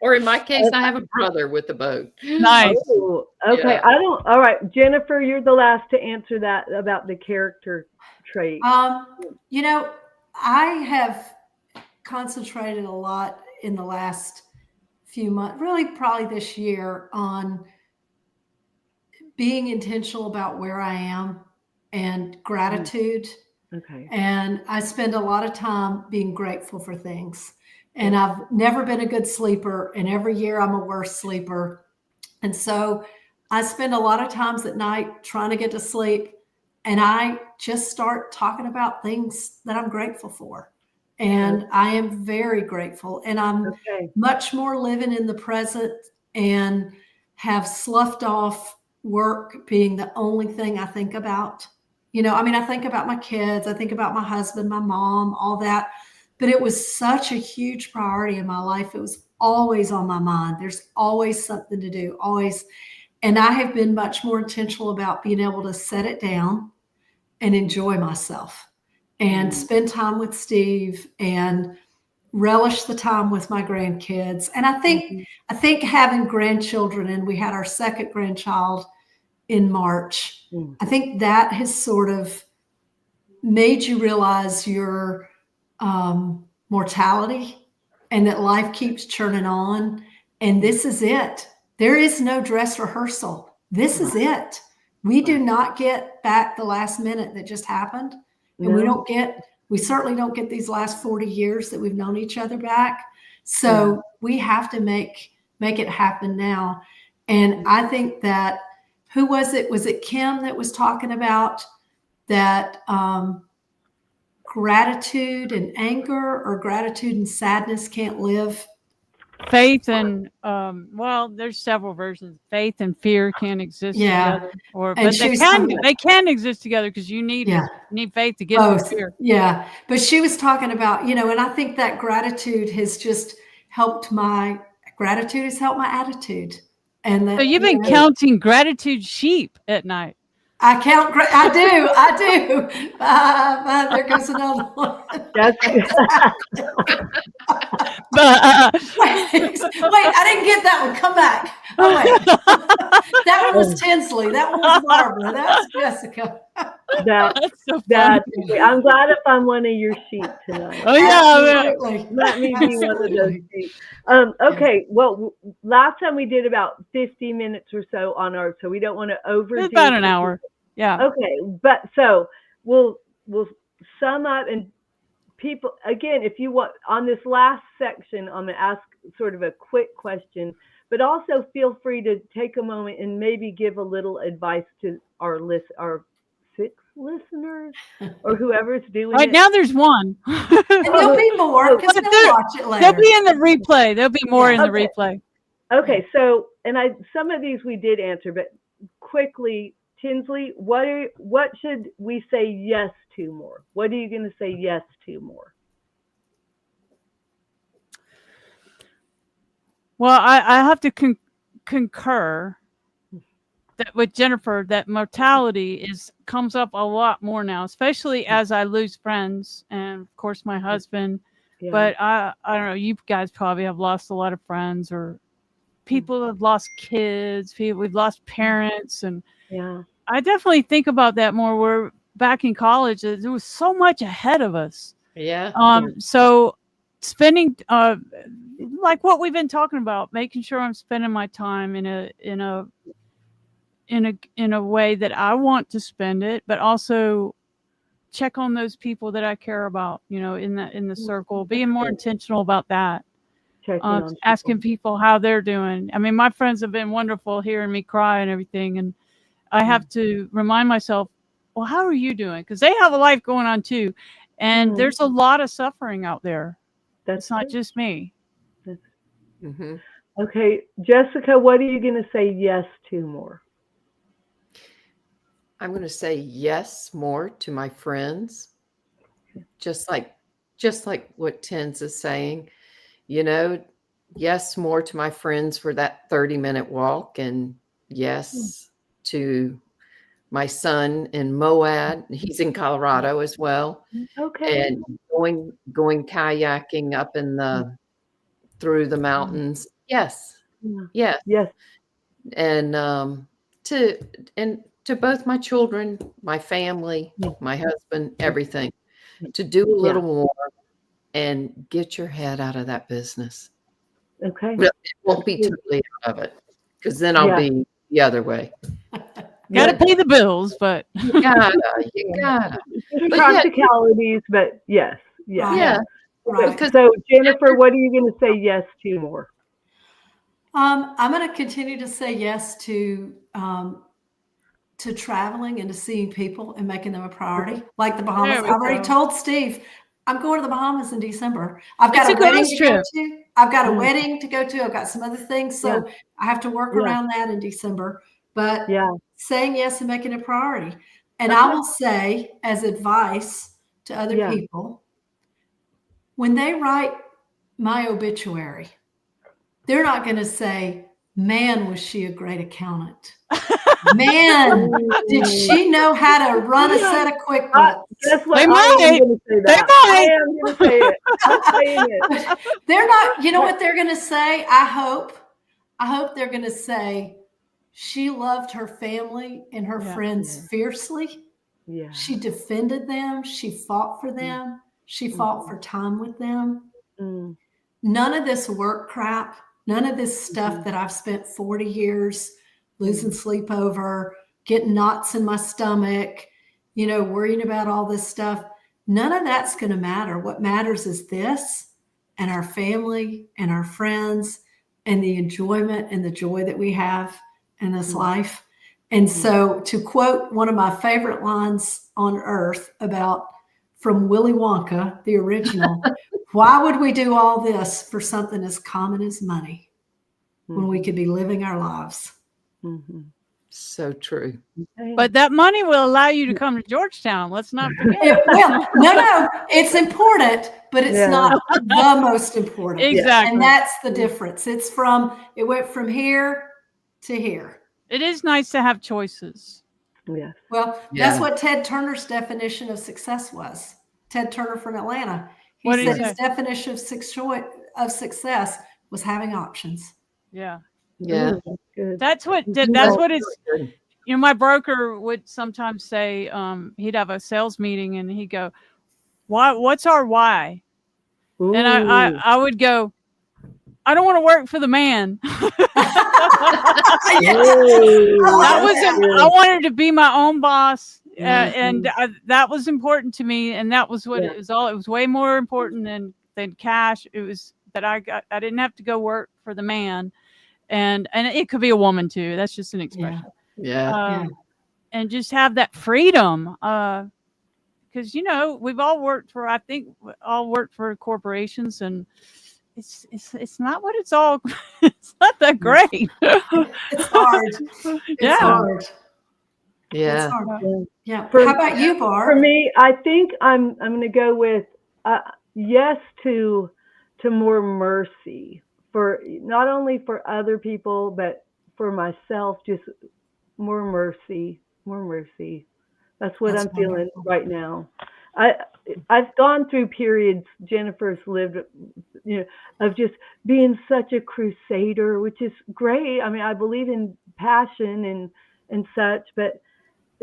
Or in my case, I have a brother with a boat. Nice. Oh, okay. Yeah. All right, Jennifer, you're the last to answer that about the character trait. I have concentrated a lot in the last few months, really probably this year, on being intentional about where I am and gratitude. Okay. And I spend a lot of time being grateful for things. And I've never been a good sleeper. And every year I'm a worse sleeper. And so I spend a lot of times at night trying to get to sleep. And I just start talking about things that I'm grateful for. And I am very grateful. And I'm much more living in the present and have sloughed off work being the only thing I think about. I think about my kids, I think about my husband, my mom, all that. But it was such a huge priority in my life. It was always on my mind. There's always something to do, always. And I have been much more intentional about being able to set it down and enjoy myself and spend time with Steve and relish the time with my grandkids. And I think having grandchildren, and we had our second grandchild in March, I think that has sort of made you realize your mortality and that life keeps churning on. And this is it. There is no dress rehearsal. This is it. We do not get back the last minute that just happened. And we certainly don't get these last 40 years that we've known each other back. So we have to make it happen now. And I think that, who was it? Was it Kim that was talking about that gratitude and anger, or gratitude and sadness can't live? Faith and there's several versions. Faith and fear can't exist together, but they can exist together, because you need faith to get both. Fear. Yeah, but she was talking about, and I think that gratitude has helped my attitude. And so you've been counting gratitude sheep at night. I count. I do. There goes another one. That's wait, I didn't get that one. Come back. Oh, wait. That one was Tinsley. That one was Barbara. That's Jessica. That's so funny. I'm glad if I'm one of your sheep tonight. Oh, yeah. Absolutely. Let me be one of those sheep. Okay. Well, last time we did about 50 minutes or so on ours, so we don't want to overdo. It's about an hour. Yeah. Okay. But so we'll sum up, and people, again, if you want, on this last section, I'm going to ask sort of a quick question, but also feel free to take a moment and maybe give a little advice to our 6 listeners or whoever's doing right it. Now there's one. And there'll be more, because they'll watch it later. They'll be in the replay. There'll be more in the replay. Okay. So, and some of these we did answer, but quickly, Tinsley, what should we say yes to more? What are you going to say yes to more? Well, I have to concur that with Jennifer, that mortality comes up a lot more now, especially as I lose friends and, of course, my husband. Yeah. But I don't know. You guys probably have lost a lot of friends, or people have lost kids. We've lost parents, and I definitely think about that more. We're back in college. There was so much ahead of us. Yeah. So spending like what we've been talking about, making sure I'm spending my time in a way that I want to spend it, but also check on those people that I care about, in the circle, being more intentional about that. Asking people how they're doing. I mean, my friends have been wonderful hearing me cry and everything. And I have to remind myself, well, how are you doing? Because they have a life going on too. And there's a lot of suffering out there. It's not just me. Okay. Jessica, what are you going to say yes to more? I'm going to say yes more to my friends. Just like what Tens is saying, yes more to my friends for that 30-minute walk, and yes to my son in Moab. He's in Colorado as well. Okay. And going kayaking up through the mountains. Yes. Yes. Yes. And to both my children, my family, my husband, everything, to do a little more and get your head out of that business. Okay. Well, it won't be totally out of it, because then I'll be the other way. Got to pay the bills, but you gotta. Practicalities, but yes. Yeah. Right. So Jennifer, what are you going to say yes to more? I'm going to continue to say yes to traveling and to seeing people and making them a priority, like the Bahamas. I've already told Steve I'm going to the Bahamas in December. I've got a wedding to go to. I've got a wedding to go to. I've got some other things, so I have to work around that in December. But saying yes and making it a priority. And I will say, as advice to other people, when they write my obituary, they're not going to say, "Man, was she a great accountant? Man, did she know how to run a set of QuickBooks?" That's what I am going to say. That I am going to say it. I'm saying it. They're not. You know what they're going to say? I hope they're going to say, she loved her family and her friends fiercely. Yeah. She defended them. She fought for them. She fought for time with them. None of this work crap, none of this stuff that I've spent 40 years losing sleep over, getting knots in my stomach, worrying about all this stuff. None of that's going to matter. What matters is this, and our family and our friends and the enjoyment and the joy that we have in this life. And so, to quote one of my favorite lines on earth from Willy Wonka, the original, why would we do all this for something as common as money when we could be living our lives? So true. But that money will allow you to come to Georgetown. Let's not forget. No, it's important, but it's not the most important. Exactly. And that's the difference. It went from here to here. It is nice to have choices. Yeah. Well, that's what Ted Turner's definition of success was. Ted Turner from Atlanta. He said his definition of success was having options. Yeah. Yeah. That's what it's, my broker would sometimes say, he'd have a sales meeting and he'd go, what's our why? Ooh. And I would go, I don't want to work for the man. I wanted to be my own boss. And that was important to me. And that was what it was all. It was way more important than cash. It was that I didn't have to go work for the man. And it could be a woman too. That's just an expression. And just have that freedom. Because, we've all worked for corporations, and it's not what it's all. It's not that great. It's hard. It's hard. Yeah. It's hard. Yeah. How about you, Barb? For me, I think I'm going to go with yes to more mercy, for not only for other people but for myself. Just more mercy. That's what I'm feeling right now. I've gone through periods, Jennifer's lived, of just being such a crusader, which is great. I mean, I believe in passion and such, but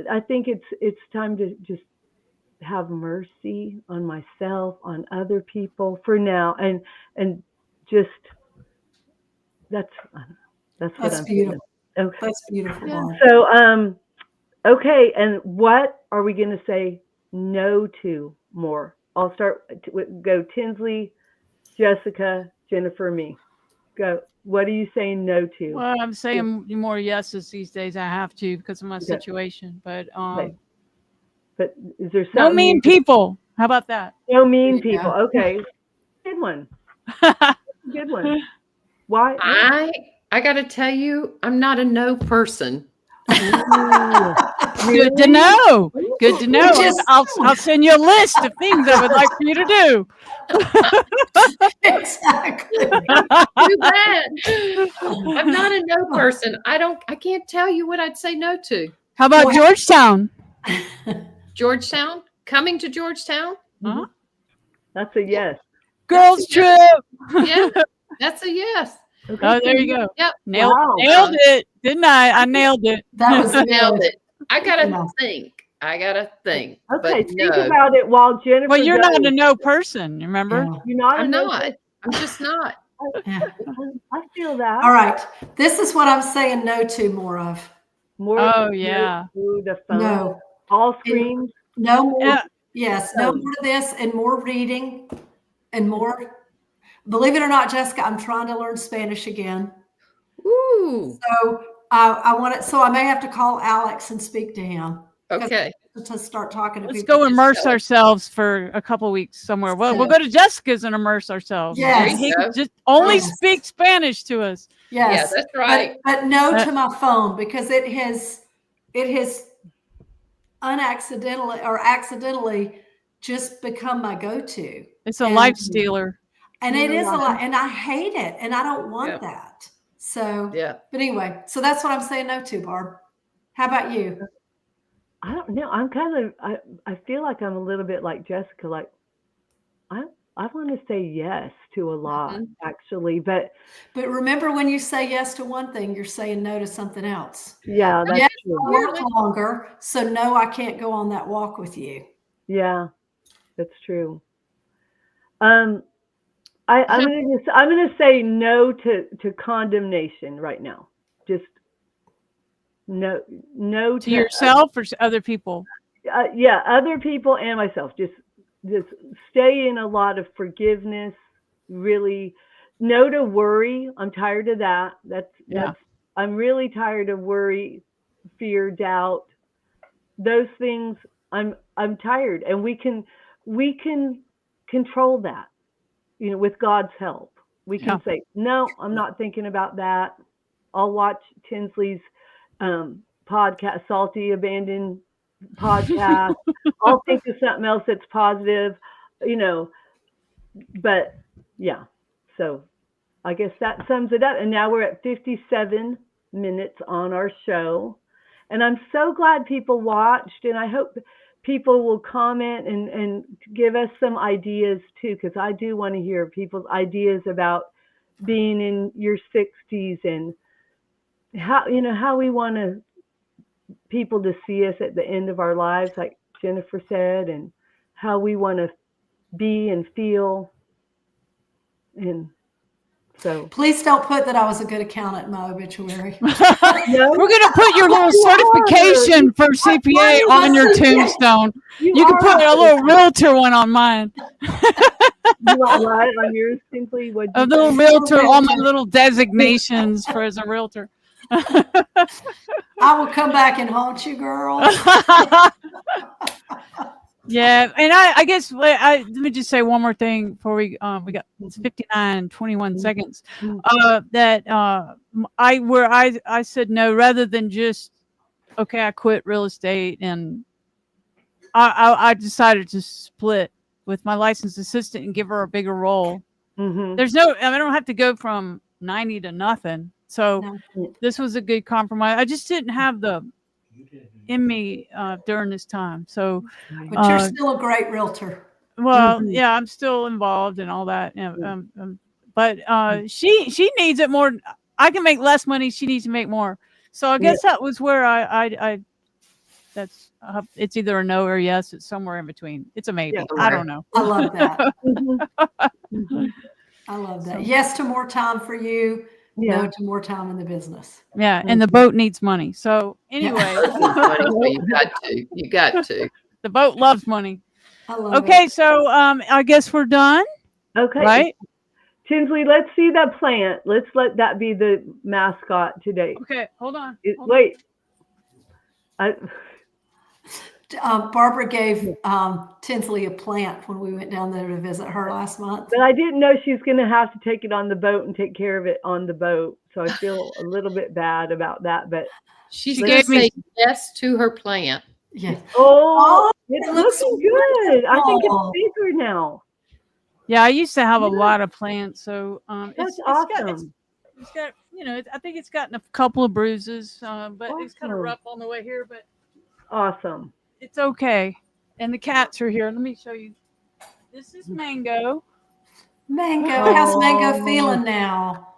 I think it's time to just have mercy on myself, on other people for now, and just that's what I'm beautiful. Feeling. Okay. That's beautiful. So okay, and what are we going to say no to more? I'll start go Tinsley, Jessica, Jennifer, me. Go. What are you saying no to? Well, I'm saying more yeses these days. I have to because of my situation. But but is there something? No mean people. How about that? No mean people. Okay, good one. Good one. Why? I got to tell you, I'm not a no person. Good to know. Good to know. I'll send you a list of things I would like for you to do. Exactly. Do that. I'm not a no person. I can't tell you what I'd say no to. How about Georgetown? Georgetown? Coming to Georgetown? Uh-huh. That's a yes. Girls trip. Yeah, that's a yes. Okay. Oh, there you go. Yep. Nailed it, didn't I? I nailed it. That was nailed it. I gotta think. Okay, but think about it while Jennifer. Well, you're not a no person, remember? Yeah. You're not. I'm not. I'm just not. Yeah. I feel that. All right. This is what I'm saying no to more of. More. Oh, yeah. The phone. No. All screens. No more. Yeah. Yes. No more of this and more reading and more. Believe it or not, Jessica, I'm trying to learn Spanish again. Ooh. So I want it. So I may have to call Alex and speak to him. Okay. To start talking to Let's people. go immerse ourselves for a couple weeks somewhere. Well, we'll go to Jessica's and immerse ourselves. Yes. He can just only speak Spanish to us. Yes. Yeah, that's right. But no to my phone because it has unaccidentally or accidentally just become my go-to. It's a life stealer. And it is a lot, and I hate it, and I don't want that. So, but anyway, so that's what I'm saying no to, Barb. How about you? I don't know. I'm kind of, I feel like I'm a little bit like Jessica. Like, I want to say yes to a lot, actually. But remember, when you say yes to one thing, you're saying no to something else. Yeah, that's true. I work longer, so no, I can't go on that walk with you. Yeah, that's true. I'm gonna say no to condemnation right now. Just no to yourself or to other people. Yeah, other people and myself. Just stay in a lot of forgiveness. Really, no to worry. I'm tired of that. I'm really tired of worry, fear, doubt. Those things. I'm tired, and we can control that. With God's help, we can say, no, I'm not thinking about that. I'll watch Tinsley's podcast, Salty Abandoned podcast. I'll think of something else that's positive, but yeah. So I guess that sums it up. And now we're at 57 minutes on our show. And I'm so glad people watched, and I hope people will comment and give us some ideas too, because I do want to hear people's ideas about being in your 60s and how we want people to see us at the end of our lives, like Jennifer said, and how we want to be and feel. And so please don't put that I was a good accountant in my obituary. We're going to put your little certification for CPA on your tombstone. You can put a little realtor one on mine. You want what on yours, Simply? A little realtor, all my little designations for as a realtor. I will come back and haunt you, girl. Yeah, and I guess let me just say one more thing before we got 21 seconds. That I said no rather than just I quit real estate, and I decided to split with my licensed assistant and give her a bigger role. There's I don't have to go from 90 to nothing. So this was a good compromise. I just didn't have the in me during this time. So, but you're still a great realtor. Well, yeah, I'm still involved and all that. But she needs it more. I can make less money. She needs to make more. So I guess that was where I that's it's either a no or yes. It's somewhere in between. It's a maybe. I don't know. I love that. I love that. Yes to more time for you. No to more time in the business. Yeah, and the boat needs money. So anyway, you got to. The boat loves money. I love Okay, it. so I guess we're done, Okay. right? Tinsley, let's see that plant. Let's let that be the mascot today. Okay, hold on. Wait. Barbara gave Tinsley a plant when we went down there to visit her last month. But I didn't know she was going to have to take it on the boat and take care of it on the boat. So I feel a little bit bad about that. But She gave me say yes to her plant. Yeah. oh, it it's looks looking good. I think wonderful. it's bigger now. Yeah, I used to have a Yeah. lot of plants, so That's it's awesome. it's got I think it's gotten a couple of bruises, but it's kind of Awesome. rough on the way here, but Awesome. it's okay. And the cats are here. Let me show you. This is Mango. Mango, how's Mango Oh. feeling now?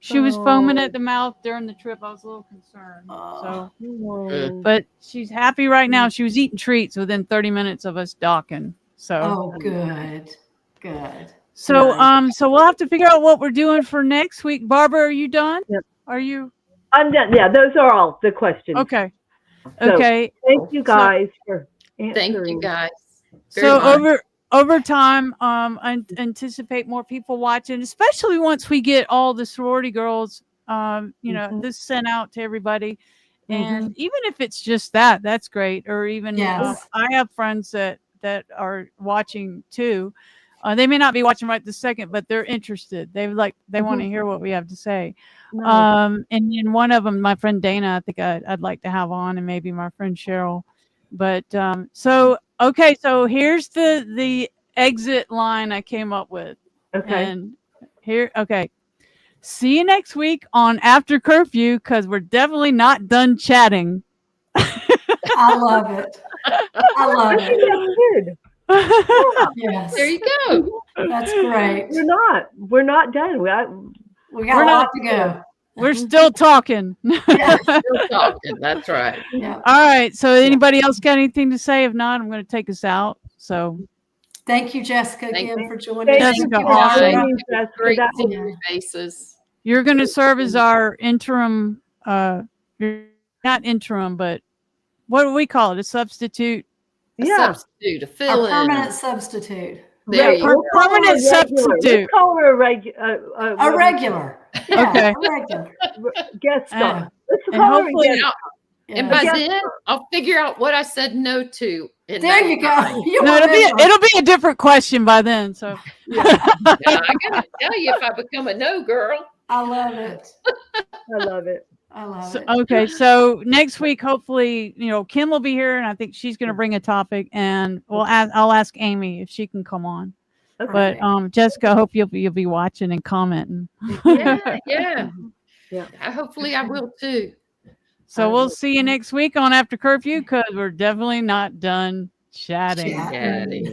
She was foaming at the mouth during the trip. I was a little concerned. So, Oh. but she's happy right now. She was eating treats within 30 minutes of us docking. So, Oh, good. Good. so, Nice. so we'll have to figure out what we're doing for next week. Barbara, are you done? Yep. Are you? I'm done. Yeah, those are all the questions. Okay. So, Okay. thank you guys for answering. Thank you guys. So very much. over time, I anticipate more people watching, especially once we get all the sorority girls, this sent out to everybody. And even if it's just that, that's great. Or even Yes. I have friends that are watching too. They may not be watching right this second, but they're interested. They want to hear what we have to say. Nice. And then one of them, my friend Dana, I think I'd like to have on, and maybe my friend Cheryl. But so okay, so here's the exit line I came up with. Okay. And here, okay. See you next week on After Curfew, because we're definitely not done chatting. I love it. I love I think it. that's good. Yes. There you go. That's great. We're not done. We got a lot to go. We're still talking. Yeah. Still talking. That's right. Yeah. All right. So anybody else got anything to say? If not, I'm going to take us out. So Thank you, Jessica, Thank again for joining us. Thank you Jessica, for awesome. joining, Jessica. Great That seeing was your faces. you're going to serve as our interim, you're not interim, but what do we call it? A substitute? A substitute, a Our fill in. permanent substitute. There you We'll go. call her a Permanent substitute. Let's call her a A regular. Yeah, Okay. a regular. guest star. Let's and call her a hopefully- guest. And Yeah. by Yes. then, I'll figure out what I said no to. in There that you time. go. You No, remember. it'll be a different question by then. So Yeah, I gotta tell you, if I become a no girl. I love it. I love it. I love So, it. okay, so next week, hopefully, Kim will be here, and I think she's going to bring a topic, and I'll ask Amy if she can come on. Okay. But Jessica, I hope you'll be watching and commenting. Yeah. Yeah. Hopefully, I will too. So we'll see you next week on After Curfew, because we're definitely not done chatting. Chat. Daddy.